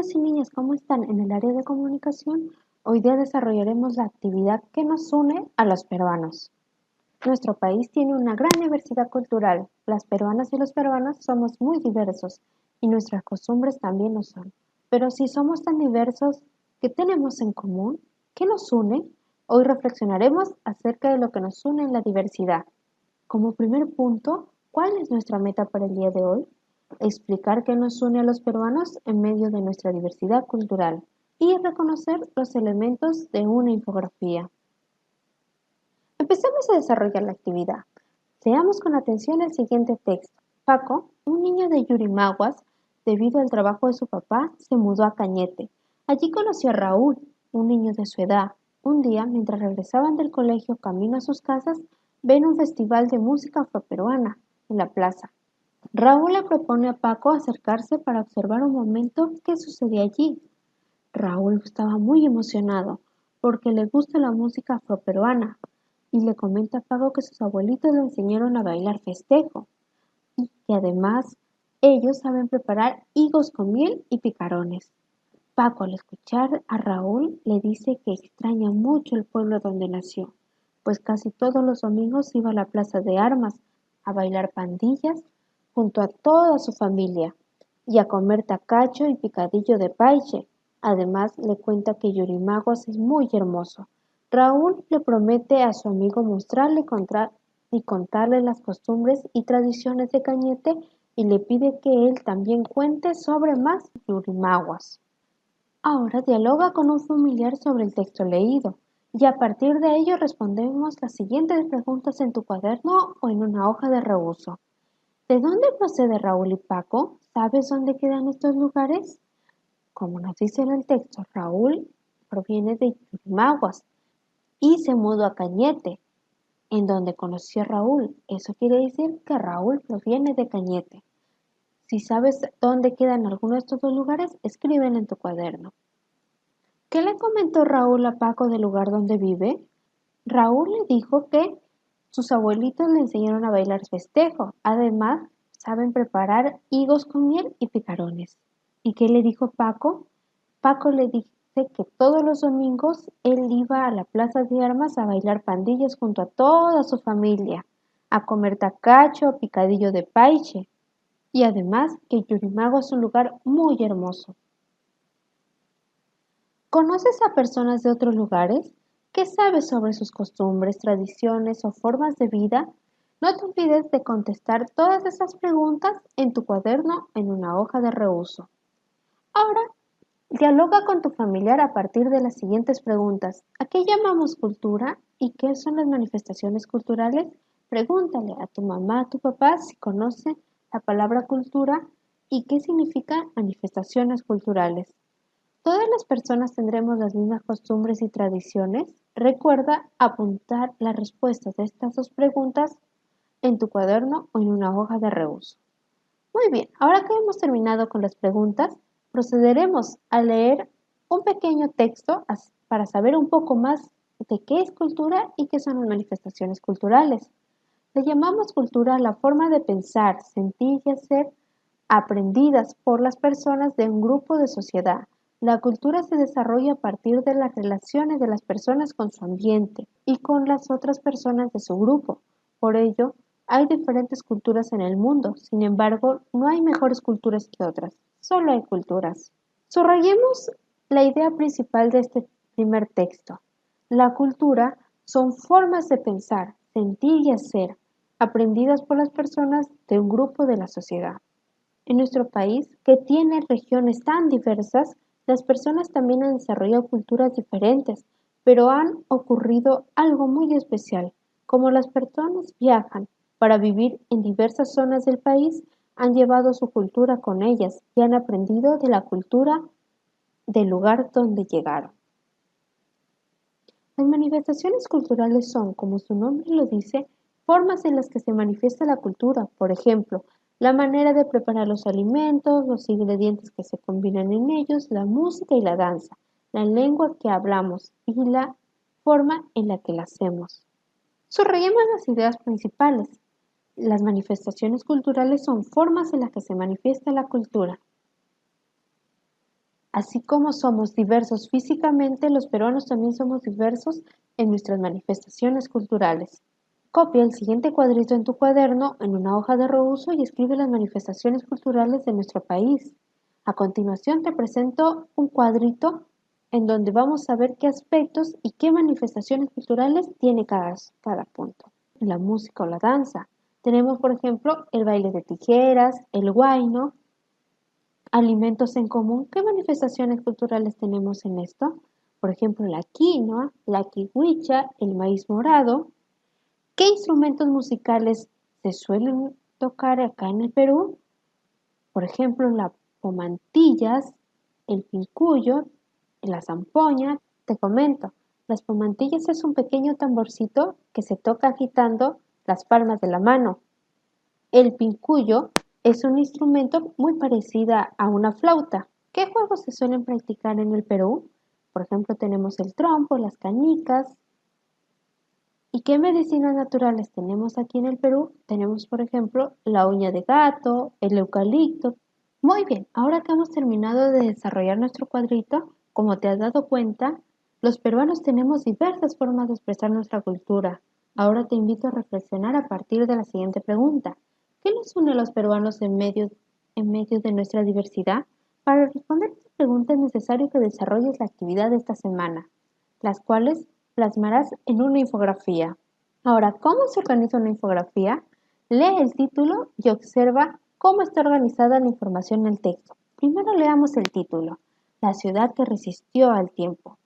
niños y niñas, ¿cómo están en el área de comunicación? Hoy día desarrollaremos la actividad que nos une a los peruanos. Nuestro país tiene una gran diversidad cultural. Las peruanas y los peruanos somos muy diversos y nuestras costumbres también lo son. Pero si somos tan diversos, ¿qué tenemos en común? ¿Qué nos une? Hoy reflexionaremos acerca de lo que nos une en la diversidad. Como primer punto, ¿cuál es nuestra meta para el día de hoy? Explicar qué nos une a los peruanos en medio de nuestra diversidad cultural y reconocer los elementos de una infografía. Empecemos a desarrollar la actividad. Leamos con atención el siguiente texto. Paco, un niño de Yurimaguas, debido al trabajo de su papá, se mudó a Cañete. Allí conoció a Raúl, un niño de su edad. Un día, mientras regresaban del colegio camino a sus casas, ven un festival de música afroperuana en la plaza. Raúl le propone a Paco acercarse para observar un momento qué sucedía allí. Raúl estaba muy emocionado porque le gusta la música afroperuana y le comenta a Paco que sus abuelitos le enseñaron a bailar festejo y que además ellos saben preparar higos con miel y picarones. Paco, al escuchar a Raúl, le dice que extraña mucho el pueblo donde nació, pues casi todos los domingos iba a la plaza de armas a bailar pandillas junto a toda su familia y a comer tacacho y picadillo de paiche. Además, le cuenta que Yurimaguas es muy hermoso. Raúl le promete a su amigo mostrarle y contarle las costumbres y tradiciones de Cañete y le pide que él también cuente sobre más Yurimaguas. Ahora dialoga con un familiar sobre el texto leído y a partir de ello respondemos las siguientes preguntas en tu cuaderno o en una hoja de reuso. ¿De dónde procede Raúl y Paco? ¿Sabes dónde quedan estos lugares? Como nos dice en el texto, Raúl proviene de Yurimaguas y se mudó a Cañete, en donde conoció a Raúl. Eso quiere decir que Raúl proviene de Cañete. Si sabes dónde quedan algunos de estos dos lugares, escríbelo en tu cuaderno. ¿Qué le comentó Raúl a Paco del lugar donde vive? Raúl le dijo que sus abuelitos le enseñaron a bailar festejo. Además, saben preparar higos con miel y picarones. ¿Y qué le dijo Paco? Paco le dice que todos los domingos él iba a la plaza de armas a bailar pandillas junto a toda su familia, a comer tacacho o picadillo de paiche. Y además que Yurimago es un lugar muy hermoso. ¿Conoces a personas de otros lugares? ¿Qué sabes sobre sus costumbres, tradiciones o formas de vida? No te olvides de contestar todas esas preguntas en tu cuaderno en una hoja de reuso. Ahora, dialoga con tu familiar a partir de las siguientes preguntas. ¿A qué llamamos cultura y qué son las manifestaciones culturales? Pregúntale a tu mamá, a tu papá si conoce la palabra cultura y qué significan manifestaciones culturales. ¿Todas las personas tendremos las mismas costumbres y tradiciones? Recuerda apuntar las respuestas de estas dos preguntas en tu cuaderno o en una hoja de reuso. Muy bien, ahora que hemos terminado con las preguntas, procederemos a leer un pequeño texto para saber un poco más de qué es cultura y qué son las manifestaciones culturales. Le llamamos cultura a la forma de pensar, sentir y hacer aprendidas por las personas de un grupo de sociedad. La cultura se desarrolla a partir de las relaciones de las personas con su ambiente y con las otras personas de su grupo. Por ello, hay diferentes culturas en el mundo, sin embargo, no hay mejores culturas que otras, solo hay culturas. Subrayemos la idea principal de este primer texto. La cultura son formas de pensar, sentir y hacer, aprendidas por las personas de un grupo de la sociedad. En nuestro país, que tiene regiones tan diversas, las personas también han desarrollado culturas diferentes, pero han ocurrido algo muy especial. Como las personas viajan para vivir en diversas zonas del país, han llevado su cultura con ellas y han aprendido de la cultura del lugar donde llegaron. Las manifestaciones culturales son, como su nombre lo dice, formas en las que se manifiesta la cultura, por ejemplo, la manera de preparar los alimentos, los ingredientes que se combinan en ellos, la música y la danza, la lengua que hablamos y la forma en la que la hacemos. Subrayemos las ideas principales. Las manifestaciones culturales son formas en las que se manifiesta la cultura. Así como somos diversos físicamente, los peruanos también somos diversos en nuestras manifestaciones culturales. Copia el siguiente cuadrito en tu cuaderno en una hoja de reuso y escribe las manifestaciones culturales de nuestro país. A continuación te presento un cuadrito en donde vamos a ver qué aspectos y qué manifestaciones culturales tiene cada punto. La música o la danza. Tenemos, por ejemplo, el baile de tijeras, el huayno, alimentos en común. ¿Qué manifestaciones culturales tenemos en esto? Por ejemplo, la quinoa, la kiwicha, el maíz morado. ¿Qué instrumentos musicales se suelen tocar acá en el Perú? Por ejemplo, las pomantillas, el pincuyo, la zampoña. Te comento, las pomantillas es un pequeño tamborcito que se toca agitando las palmas de la mano. El pincuyo es un instrumento muy parecido a una flauta. ¿Qué juegos se suelen practicar en el Perú? Por ejemplo, tenemos el trompo, las canicas. ¿Y qué medicinas naturales tenemos aquí en el Perú? Tenemos, por ejemplo, la uña de gato, el eucalipto. Muy bien, ahora que hemos terminado de desarrollar nuestro cuadrito, como te has dado cuenta, los peruanos tenemos diversas formas de expresar nuestra cultura. Ahora te invito a reflexionar a partir de la siguiente pregunta. ¿Qué nos une a los peruanos en medio de nuestra diversidad? Para responder esta pregunta es necesario que desarrolles la actividad de esta semana, las cuales plasmarás en una infografía. Ahora, ¿cómo se organiza una infografía? Lee el título y observa cómo está organizada la información en el texto. Primero leamos el título, La ciudad que resistió al tiempo.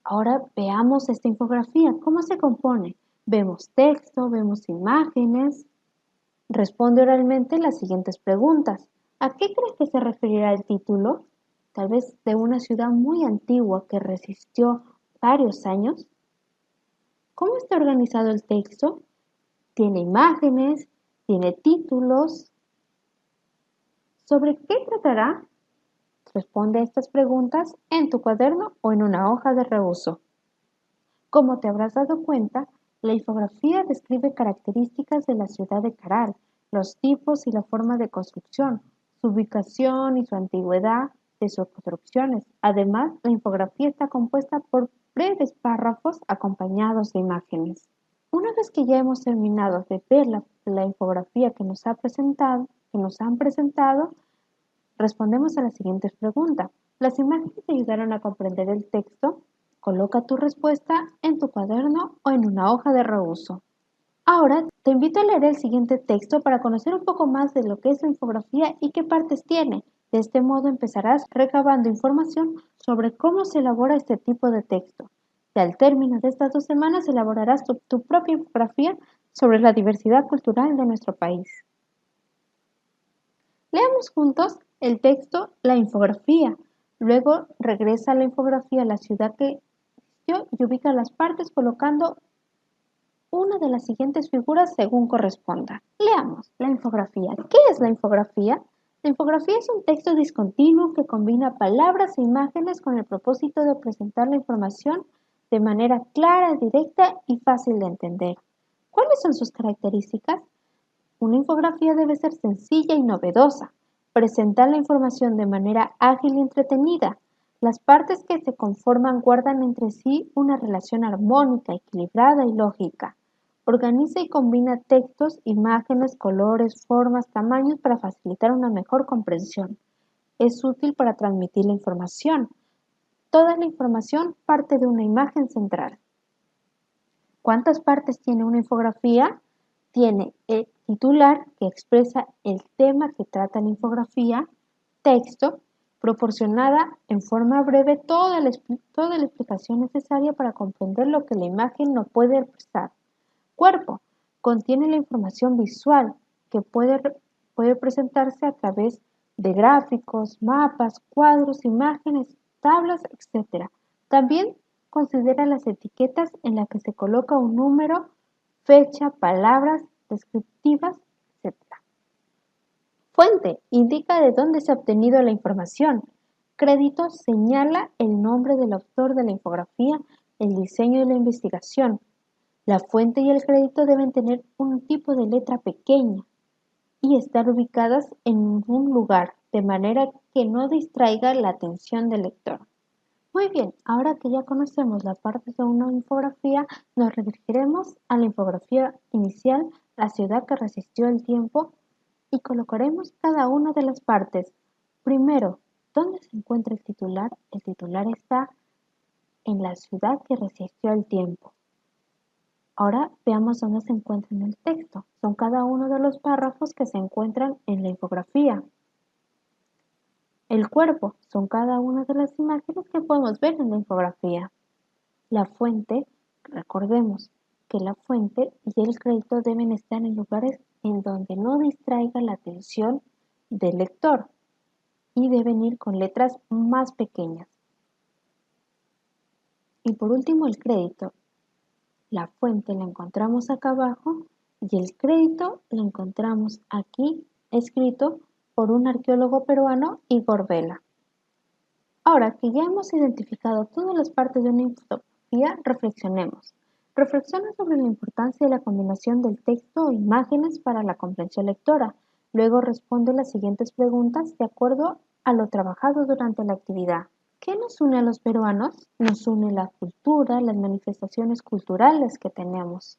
Ahora veamos esta infografía, ¿cómo se compone? Vemos texto, vemos imágenes. Responde oralmente las siguientes preguntas. ¿A qué crees que se referirá el título? Tal vez de una ciudad muy antigua que resistió varios años. ¿Cómo está organizado el texto? Tiene imágenes, tiene títulos. ¿Sobre qué tratará? Responde a estas preguntas en tu cuaderno o en una hoja de reuso. Como te habrás dado cuenta, la infografía describe características de la ciudad de Caral, los tipos y la forma de construcción, su ubicación y su antigüedad de sus construcciones. Además, la infografía está compuesta por breves párrafos acompañados de imágenes. Una vez que ya hemos terminado de ver la infografía que nos han presentado, respondemos a las siguientes preguntas. ¿Las imágenes te ayudaron a comprender el texto? Coloca tu respuesta en tu cuaderno o en una hoja de reuso. Ahora te invito a leer el siguiente texto para conocer un poco más de lo que es la infografía y qué partes tiene. De este modo empezarás recabando información sobre cómo se elabora este tipo de texto. Y al término de estas 2 semanas elaborarás tu propia infografía sobre la diversidad cultural de nuestro país. Leamos juntos el texto, la infografía. Luego regresa a la infografía a la ciudad que existió y ubica las partes colocando una de las siguientes figuras según corresponda. Leamos la infografía. ¿Qué es la infografía? La infografía es un texto discontinuo que combina palabras e imágenes con el propósito de presentar la información de manera clara, directa y fácil de entender. ¿Cuáles son sus características? Una infografía debe ser sencilla y novedosa, presentar la información de manera ágil y entretenida. Las partes que se conforman guardan entre sí una relación armónica, equilibrada y lógica. Organiza y combina textos, imágenes, colores, formas, tamaños para facilitar una mejor comprensión. Es útil para transmitir la información. Toda la información parte de una imagen central. ¿Cuántas partes tiene una infografía? Tiene el titular, que expresa el tema que trata la infografía, texto, proporcionada en forma breve toda la explicación necesaria para comprender lo que la imagen no puede expresar. Cuerpo, contiene la información visual que puede presentarse a través de gráficos, mapas, cuadros, imágenes, tablas, etc. También considera las etiquetas en las que se coloca un número, fecha, palabras descriptivas, etc. Fuente, indica de dónde se ha obtenido la información. Crédito, señala el nombre del autor de la infografía, el diseño y la investigación. La fuente y el crédito deben tener un tipo de letra pequeña y estar ubicadas en un lugar. de manera que no distraiga la atención del lector. Muy bien, ahora que ya conocemos las partes de una infografía, nos redirigiremos a la infografía inicial, la ciudad que resistió el tiempo, y colocaremos cada una de las partes. Primero, ¿dónde se encuentra el titular? El titular está en la ciudad que resistió el tiempo. Ahora veamos dónde se encuentra en el texto. Son cada uno de los párrafos que se encuentran en la infografía. El cuerpo son cada una de las imágenes que podemos ver en la infografía. La fuente, recordemos que la fuente y el crédito deben estar en lugares en donde no distraiga la atención del lector y deben ir con letras más pequeñas. Y por último el crédito. La fuente la encontramos acá abajo y el crédito lo encontramos aquí escrito por un arqueólogo peruano, Igor Vela. Ahora que ya hemos identificado todas las partes de una infografía, reflexionemos. Reflexiona sobre la importancia de la combinación del texto o imágenes para la comprensión lectora. Luego responde las siguientes preguntas de acuerdo a lo trabajado durante la actividad. ¿Qué nos une a los peruanos? Nos une la cultura, las manifestaciones culturales que tenemos.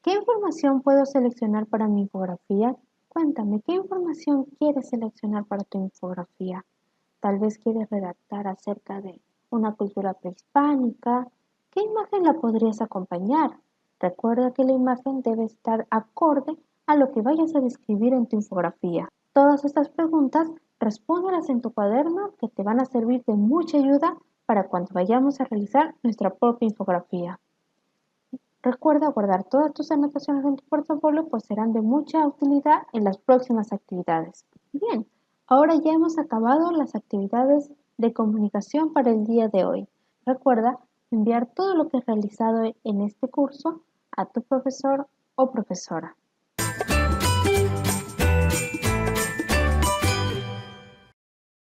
¿Qué información puedo seleccionar para mi infografía? Cuéntame, ¿qué información quieres seleccionar para tu infografía? Tal vez quieres redactar acerca de una cultura prehispánica. ¿Qué imagen la podrías acompañar? Recuerda que la imagen debe estar acorde a lo que vayas a describir en tu infografía. Todas estas preguntas respóndelas en tu cuaderno que te van a servir de mucha ayuda para cuando vayamos a realizar nuestra propia infografía. Recuerda guardar todas tus anotaciones en tu portafolio, pues serán de mucha utilidad en las próximas actividades. Bien, ahora ya hemos acabado las actividades de comunicación para el día de hoy. Recuerda enviar todo lo que has realizado en este curso a tu profesor o profesora.